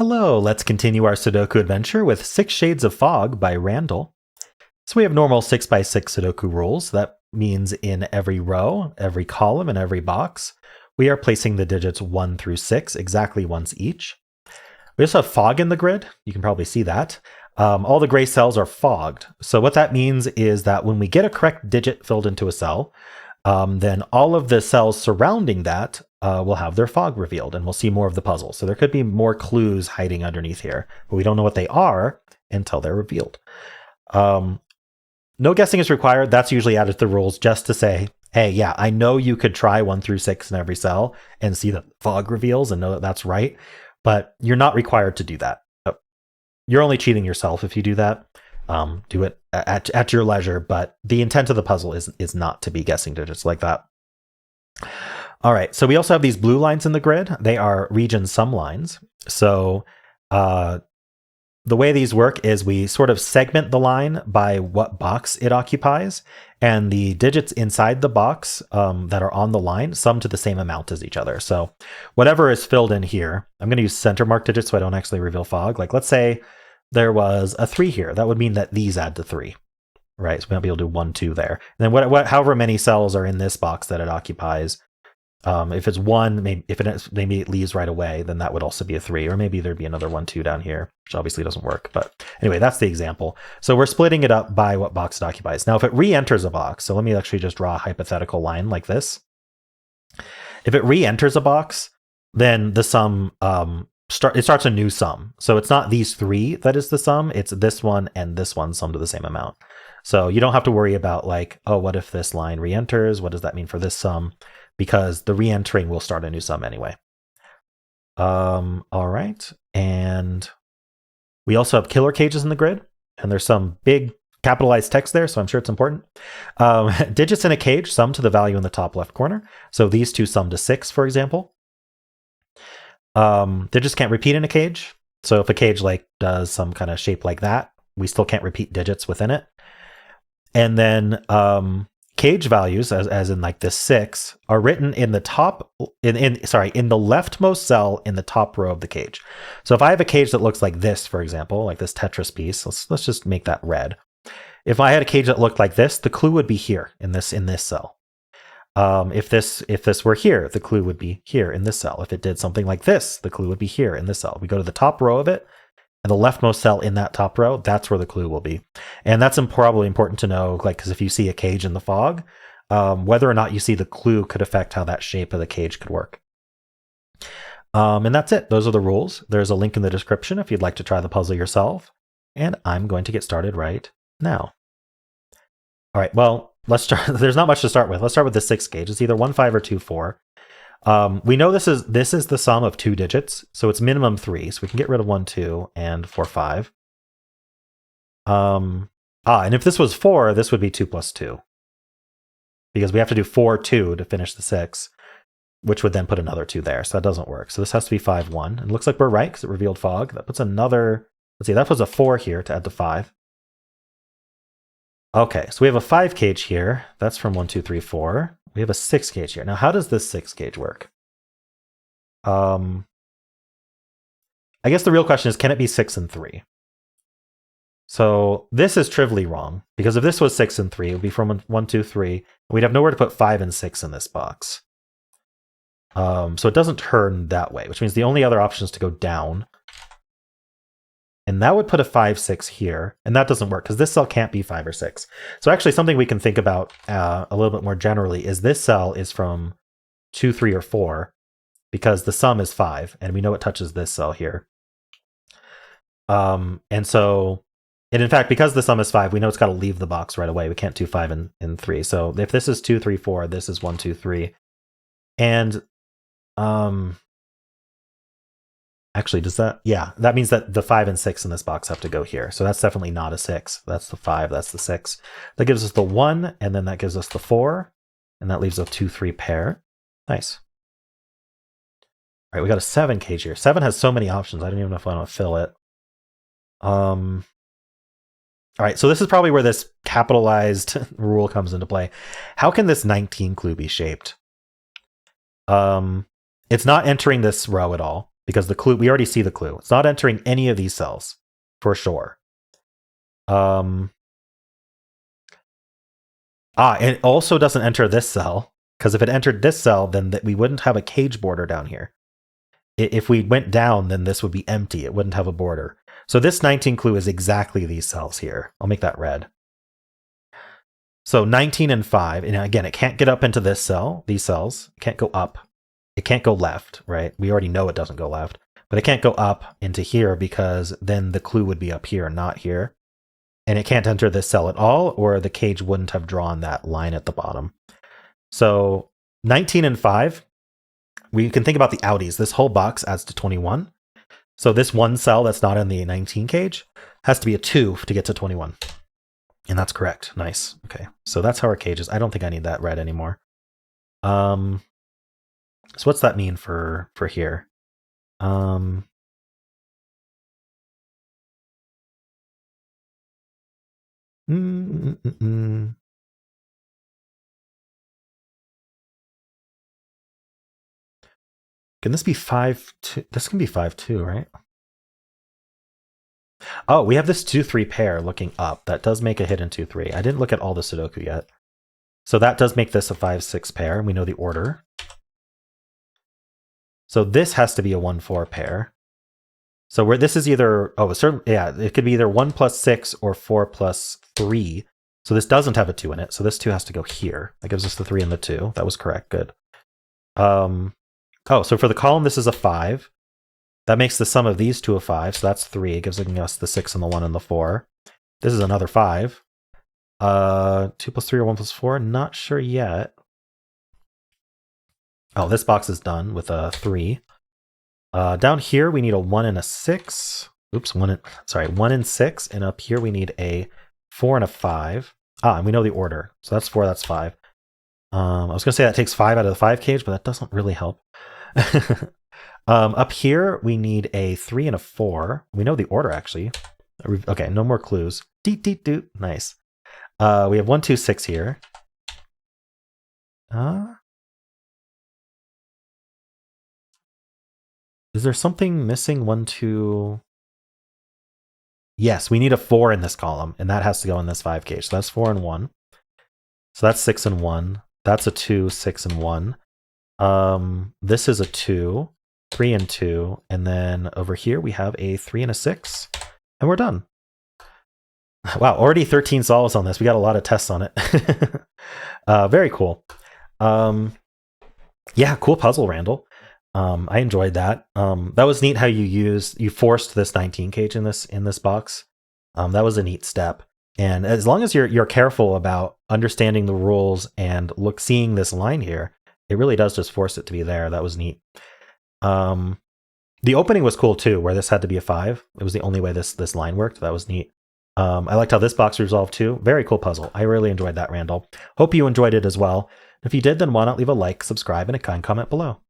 Hello, let's continue our Sudoku adventure with 6 Shades of Fog by Randall. So we have normal 6x6 Sudoku rules. That means in every row, every column, and every box, we are placing the digits 1 through 6 exactly once each. We also have fog in the grid. You can probably see that. All the gray cells are fogged. So what that means is that when we get a correct digit filled into a cell, then all of the cells surrounding that will have their fog revealed, and we'll see more of the puzzle. So there could be more clues hiding underneath here, but we don't know what they are until they're revealed. No guessing is required. That's usually added to the rules just to say, hey, yeah, I know you could try 1 through 6 in every cell and see that fog reveals and know that that's right, but you're not required to do that. You're only cheating yourself if you do that. Do it at your leisure, but the intent of the puzzle is not to be guessing digits like that. All right, so we also have these blue lines in the grid. They are region sum lines. So the way these work is we sort of segment the line by what box it occupies, and the digits inside the box that are on the line sum to the same amount as each other. So whatever is filled in here, I'm going to use center mark digits so I don't actually reveal fog. Like let's say there was a 3 here. That would mean that these add to 3, right? So we might be able to do 1, 2 there. And then however many cells are in this box that it occupies, if it's 1, maybe it leaves right away, then that would also be a 3, or maybe there'd be another 1, 2 down here, which obviously doesn't work. But anyway, that's the example. So we're splitting it up by what box it occupies. Now, if it re-enters a box, so let me actually just draw a hypothetical line like this. If it re-enters a box, then the sum it starts a new sum. So it's not these 3 that is the sum, it's this one and this one summed to the same amount. So you don't have to worry about like, oh, what if this line re-enters? What does that mean for this sum? Because the re-entering will start a new sum anyway. All right. And we also have killer cages in the grid, and there's some big capitalized text there, so I'm sure it's important. Digits in a cage sum to the value in the top left corner. So these 2 sum to 6, for example. Digits can't repeat in a cage. So if a cage like does some kind of shape like that, we still can't repeat digits within it. And then cage values, as in like this 6, are written in the in the leftmost cell in the top row of the cage. So if I have a cage that looks like this, for example, like this Tetris piece, let's just make that red. If I had a cage that looked like this, the clue would be here in this cell. If this were here, the clue would be here in this cell. If it did something like this, the clue would be here in this cell. We go to the top row of it, and the leftmost cell in that top row, that's where the clue will be. And that's probably important to know, like, because if you see a cage in the fog, whether or not you see the clue could affect how that shape of the cage could work. And that's it. Those are the rules. There's a link in the description if you'd like to try the puzzle yourself. And I'm going to get started right now. All right, well, let's start. There's not much to start with. Let's start with the 6 gauge. It's either 1, 5 or 2, 4. We know this is the sum of 2 digits, so it's minimum 3. So we can get rid of 1, 2, and 4, 5. And if this was 4, this would be 2 plus 2, because we have to do 4, 2 to finish the 6, which would then put another 2 there. So that doesn't work. So this has to be 5, 1. And it looks like we're right because it revealed fog. That puts another. Let's see. That was a 4 here to add to 5. Okay, so we have a 5 gauge here. That's from 1, 2, 3, 4. We have a 6 gauge here. Now, how does this 6 gauge work? I guess the real question is, can it be 6 and 3? So this is trivially wrong, because if this was 6 and 3, it would be from 1, 2, 3. And we'd have nowhere to put 5 and 6 in this box. So it doesn't turn that way, which means the only other option is to go down. And that would put a 5, 6 here. And that doesn't work because this cell can't be 5 or 6. So actually something we can think about a little bit more generally is this cell is from 2, 3, or 4 because the sum is 5. And we know it touches this cell here. And in fact, because the sum is 5, we know it's got to leave the box right away. We can't do 5 and 3. So if this is 2, 3, 4, this is 1, 2, 3. And actually, does that? Yeah, that means that the 5 and 6 in this box have to go here. So that's definitely not a 6. That's the 5, that's the 6. That gives us the 1, and then that gives us the 4, and that leaves a 2, 3 pair. Nice. All right, we got a 7 gauge here. 7 has so many options. I don't even know if I want to fill it. All right, so this is probably where this capitalized rule comes into play. How can this 19 clue be shaped? It's not entering this row at all, because the clue, we already see the clue. It's not entering any of these cells for sure. And it also doesn't enter this cell, because if it entered this cell, then we wouldn't have a cage border down here. If we went down, then this would be empty. It wouldn't have a border. So this 19 clue is exactly these cells here. I'll make that red. So 19 and 5, and again, it can't get up into this cell, these cells. It can't go up. It can't go left, right? We already know it doesn't go left. But it can't go up into here because then the clue would be up here, not here. And it can't enter this cell at all, or the cage wouldn't have drawn that line at the bottom. So 19 and 5, we can think about the outies. This whole box adds to 21. So this one cell that's not in the 19 cage has to be a 2 to get to 21. And that's correct. Nice. Okay. So that's how our cage is. I don't think I need that red anymore. So what's that mean for here? Can this be 5-2? This can be 5-2, right? Oh, we have this 2-3 pair looking up. That does make a hidden 2-3. I didn't look at all the Sudoku yet. So that does make this a 5-6 pair, and we know the order. So this has to be a 1-4 pair. So where this is either, it could be either 1 plus 6 or 4 plus 3. So this doesn't have a 2 in it. So this 2 has to go here. That gives us the 3 and the 2. That was correct. Good. So for the column, this is a 5. That makes the sum of these two a 5. So that's 3. It gives us the 6 and the 1 and the 4. This is another 5. 2 plus 3 or 1 plus 4? Not sure yet. Oh, this box is done with a 3. Down here, we need a 1 and a 6. Oops, 1 and 6. And up here, we need a 4 and a 5. And we know the order. So that's 4, that's 5. I was going to say that takes 5 out of the 5 cage, but that doesn't really help. Up here, we need a 3 and a 4. We know the order, actually. Okay, no more clues. Deet, deet, doot. Nice. We have 1, 2, 6 here. Is there something missing? 1, 2... Yes, we need a 4 in this column, and that has to go in this 5 cage. So that's 4 and 1. So that's 6 and 1. That's a 2, 6 and 1. This is a 2, 3 and 2. And then over here, we have a 3 and a 6. And we're done. Wow, already 13 solves on this. We got a lot of tests on it. Very cool. Yeah, cool puzzle, Randall. I enjoyed that. That was neat how you forced this 19 cage in this box. That was a neat step. And as long as you're careful about understanding the rules and seeing this line here, it really does just force it to be there. That was neat. The opening was cool too, where this had to be a 5. It was the only way this line worked. That was neat. I liked how this box resolved too. Very cool puzzle. I really enjoyed that, Randall. Hope you enjoyed it as well. If you did, then why not leave a like, subscribe, and a kind comment below.